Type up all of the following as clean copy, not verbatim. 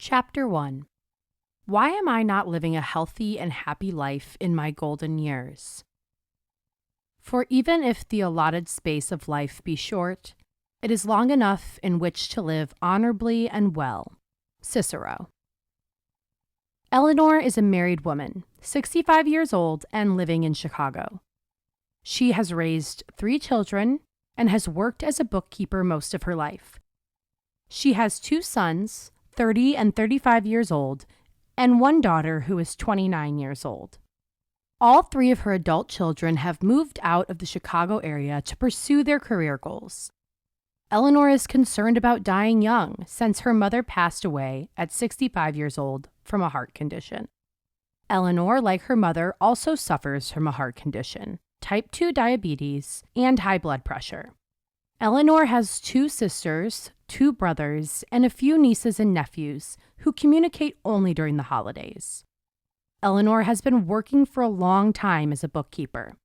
Chapter 1. Why am I not living a healthy and happy life in my golden years? For even if the allotted space of life be short, it is long enough in which to live honorably and well. Cicero. Eleanor is a married woman, 65 years old and living in Chicago. She has raised 3 children and has worked as a bookkeeper most of her life. She has 2 sons, 30 and 35 years old, and 1 daughter who is 29 years old. All 3 of her adult children have moved out of the Chicago area to pursue their career goals. Eleanor is concerned about dying young since her mother passed away at 65 years old from a heart condition. Eleanor, like her mother, also suffers from a heart condition, type 2 diabetes, and high blood pressure. Eleanor has 2 sisters, 2 brothers, and a few nieces and nephews who communicate only during the holidays. Eleanor has been working for a long time as a bookkeeper.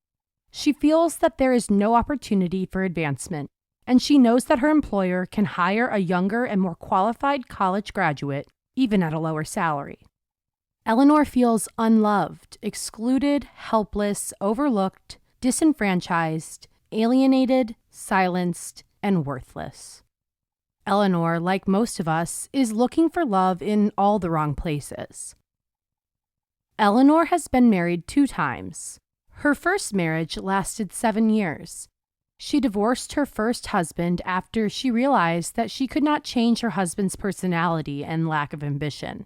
She feels that there is no opportunity for advancement, and she knows that her employer can hire a younger and more qualified college graduate, even at a lower salary. Eleanor feels unloved, excluded, helpless, overlooked, disenfranchised, alienated, silenced, and worthless. Eleanor, like most of us, is looking for love in all the wrong places. Eleanor has been married 2 times. Her first marriage lasted 7 years. She divorced her first husband after she realized that she could not change her husband's personality and lack of ambition.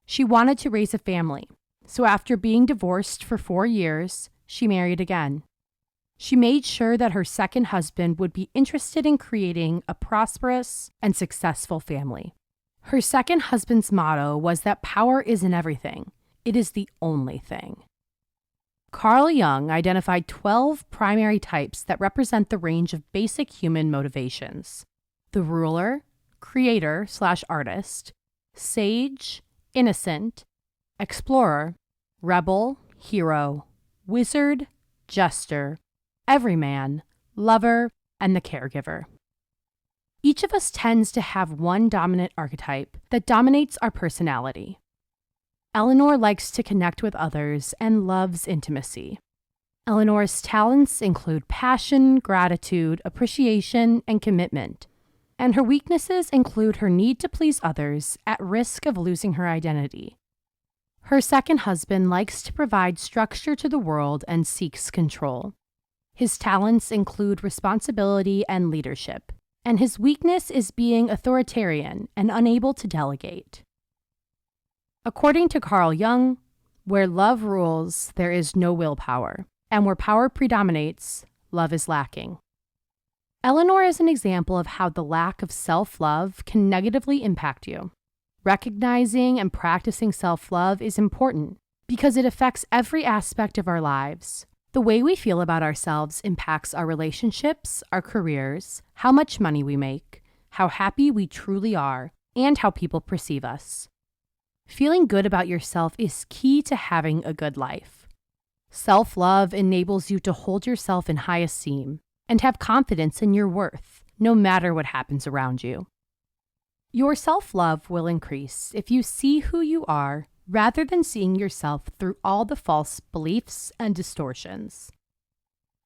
She wanted to raise a family, so after being divorced for 4 years, she married again. She made sure that her second husband would be interested in creating a prosperous and successful family. Her second husband's motto was that power isn't everything, it is the only thing. Carl Jung identified 12 primary types that represent the range of basic human motivations: the ruler, creator/artist, sage, innocent, explorer, rebel, hero, wizard, jester, everyman, lover, and the caregiver. Each of us tends to have one dominant archetype that dominates our personality. Eleanor likes to connect with others and loves intimacy. Eleanor's talents include passion, gratitude, appreciation, and commitment. And her weaknesses include her need to please others at risk of losing her identity. Her second husband likes to provide structure to the world and seeks control. His talents include responsibility and leadership, and his weakness is being authoritarian and unable to delegate. According to Carl Jung, where love rules, there is no willpower, and where power predominates, love is lacking. Eleanor is an example of how the lack of self-love can negatively impact you. Recognizing and practicing self-love is important because it affects every aspect of our lives. The way we feel about ourselves impacts our relationships, our careers, how much money we make, how happy we truly are, and how people perceive us. Feeling good about yourself is key to having a good life. Self-love enables you to hold yourself in high esteem and have confidence in your worth, no matter what happens around you. Your self-love will increase if you see who you are rather than seeing yourself through all the false beliefs and distortions.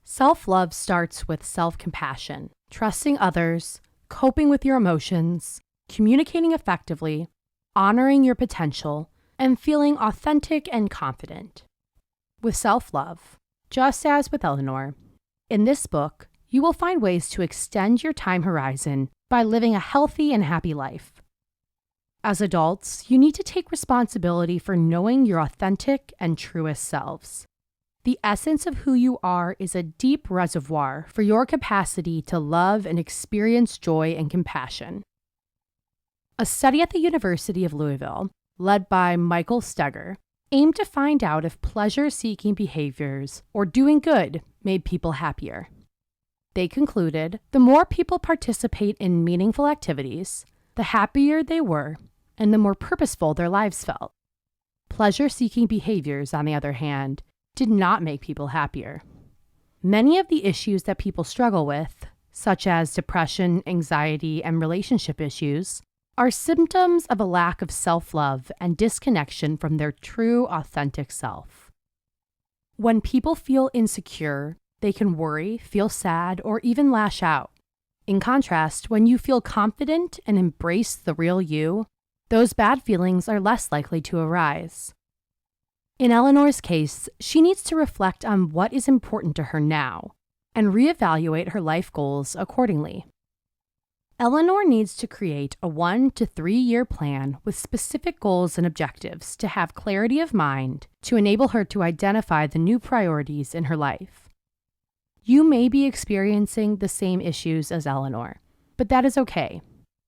Self-love starts with self-compassion, trusting others, coping with your emotions, communicating effectively, honoring your potential, and feeling authentic and confident. With self-love, just as with Eleanor, in this book, you will find ways to extend your time horizon by living a healthy and happy life. As adults, you need to take responsibility for knowing your authentic and truest selves. The essence of who you are is a deep reservoir for your capacity to love and experience joy and compassion. A study at the University of Louisville, led by Michael Steger, aimed to find out if pleasure-seeking behaviors or doing good made people happier. They concluded the more people participate in meaningful activities, the happier they were, and the more purposeful their lives felt. Pleasure-seeking behaviors, on the other hand, did not make people happier. Many of the issues that people struggle with, such as depression, anxiety, and relationship issues, are symptoms of a lack of self-love and disconnection from their true, authentic self. When people feel insecure, they can worry, feel sad, or even lash out. In contrast, when you feel confident and embrace the real you, those bad feelings are less likely to arise. In Eleanor's case, she needs to reflect on what is important to her now and reevaluate her life goals accordingly. Eleanor needs to create a 1 to 3 year plan with specific goals and objectives to have clarity of mind to enable her to identify the new priorities in her life. You may be experiencing the same issues as Eleanor, but that is okay,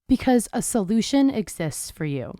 because a solution exists for you.